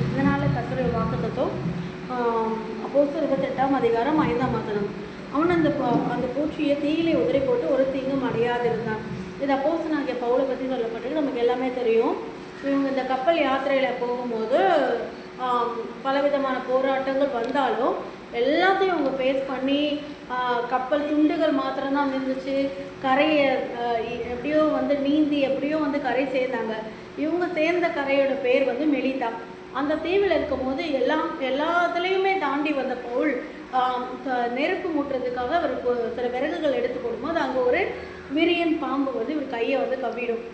இந்த நாளில் கர்த்தருடைய வாக்குத்தத்தம் அப்போஸ்தலர் 28ஆம் அதிகாரம் 5ஆம் வசனம். அவன் அந்த பூச்சியை தீயிலே உதறி போட்டு ஒரு தீங்கும் அடையாதிருந்தான். இது அப்போஸ்தலனாகிய பவுலை பற்றி சொல்லப்பட்டிருக்கு. நமக்கு எல்லாமே தெரியும். இவங்க இந்த கப்பல் யாத்திரையில் போகும்போது பலவிதமான போராட்டங்கள் வந்தாலும் எல்லாத்தையும் அவங்க ஃபேஸ் பண்ணி கப்பல் துண்டுகள் மாத்திரம்தான் இருந்துச்சு. கரையை எப்படியோ நீந்தி எப்படியோ கரை சேர்ந்தாங்க. இவங்க சேர்ந்த கரையோட பேர் மெலிதா. அந்த தீவில் இருக்கும்போது எல்லாத்துலேயுமே தாண்டி வந்த பவுல் நெருப்பு மூட்டுறதுக்காக அவருக்கு சில விறகுகள் எடுத்து போடும்போது அங்கே ஒரு விரியன் பாம்பு இவர் கையை கவ்விடும்.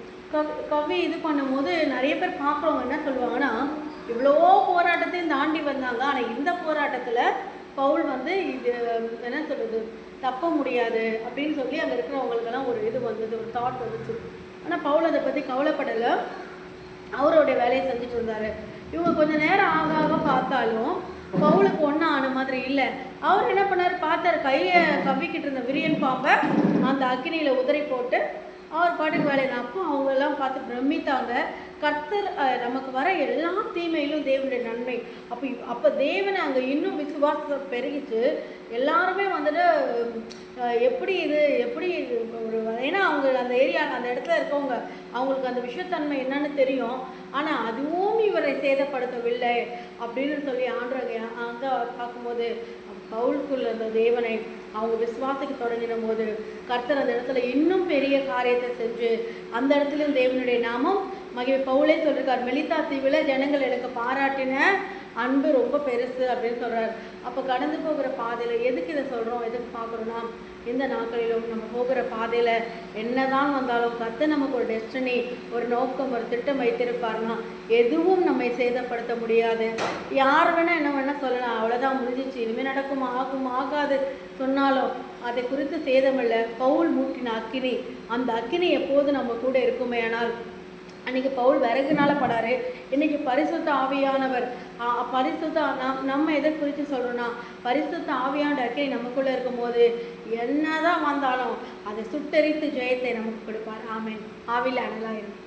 கவ்வி இது பண்ணும்போது நிறைய பேர் பார்க்குறவங்க என்ன சொல்லுவாங்கன்னா, இவ்வளோ போராட்டத்தையும் தாண்டி வந்தாங்க, ஆனால் இந்த போராட்டத்தில் பவுல் இது என்ன சொல்கிறது, தப்ப முடியாது அப்படின்னு சொல்லி அங்கே இருக்கிறவங்களுக்கெல்லாம் ஒரு இது வந்தது, ஒரு தாட் வந்துச்சு. ஆனால் பவுல் அதை பற்றி கவலைப்படலை, அவருடைய வேலையை செஞ்சுட்டு இருந்தார். இவங்க கொஞ்சம் நேரம் ஆக ஆக பார்த்தாலும் பவுலுக்கு ஒன்றும் ஆன மாதிரி இல்லை. அவர் என்ன பண்ணார், பார்த்தார் கையை கவ்விக்கிட்டு இருந்த விரியன் பாம்பை அந்த அக்கினியில் உதறி போட்டு அவர் பாட்டுக்கு வேலையை. அப்போ அவங்கெல்லாம் பார்த்து பிரமித்தாங்க. கர்த்தர் நமக்கு வர எல்லா தீமையிலும் தேவனுடைய நன்மை. அப்போ தேவனை அங்கே இன்னும் விசுவாசம் பெருகிச்சு. எல்லாருமே எப்படி ஒரு ஏன்னா அவங்க அந்த ஏரியா அந்த இடத்துல இருக்கவங்க அவங்களுக்கு அந்த விஷயத்தன்மை என்னன்னு தெரியும். ஆனால் அதுவும் இவரை சேதப்படுத்தவில்லை அப்படின்னு சொல்லி அங்கே பார்க்கும்போது பவுலுக்குள்ள அந்த தேவனை அவங்க விசுவாசத்துக்கு தொடங்கின போது கர்த்தர் அந்த இடத்துல இன்னும் பெரிய காரியத்தை செஞ்சு அந்த இடத்துலையும் தேவனுடைய நாமம் மகிமை. பவுலே சொல்லியிருக்கார், மெலிதா தீவில் ஜனங்கள் எனக்கு பாராட்டின அன்பு ரொம்ப பெருசு அப்படின்னு சொல்கிறார். அப்போ கடந்து போகிற பாதையில் எதுக்கு இதை சொல்கிறோம், எதுக்கு பார்க்குறோன்னா, இந்த நாட்களிலும் நம்ம போகிற பாதையில் என்னதான் வந்தாலும் கர்த்தர் நமக்கு ஒரு டெஸ்டினி, ஒரு நோக்கம், ஒரு திட்டம் வைத்திருப்பார்னா எதுவும் நம்மை சேதப்படுத்த முடியாது. யார் வேணால் என்ன வேணால் சொல்லலாம், அவ்வளோதான் முடிஞ்சிச்சு, இனிமேல் நடக்கும் ஆகும் ஆகாது சொன்னாலும் அதை குறித்து சேதமில்லை. பவுல் மூட்டின அக்கினி, அந்த அக்கினி எப்போது நம்ம கூட இருக்குமே. ஆனால் அன்றைக்கி பவுல் விறகுனால படாரு, இன்றைக்கி பரிசுத்த ஆவியானவர் நம்ம எதை குறித்து சொல்கிறோன்னா, பரிசுத்த ஆவியான அக்கறை நமக்குள்ளே இருக்கும்போது என்னதான் வந்தாலும் அதை சுட்டெரித்து ஜெயத்தை நமக்கு கொடுப்பார். ஆமேன். ஆவியில் அனலாயிரும்.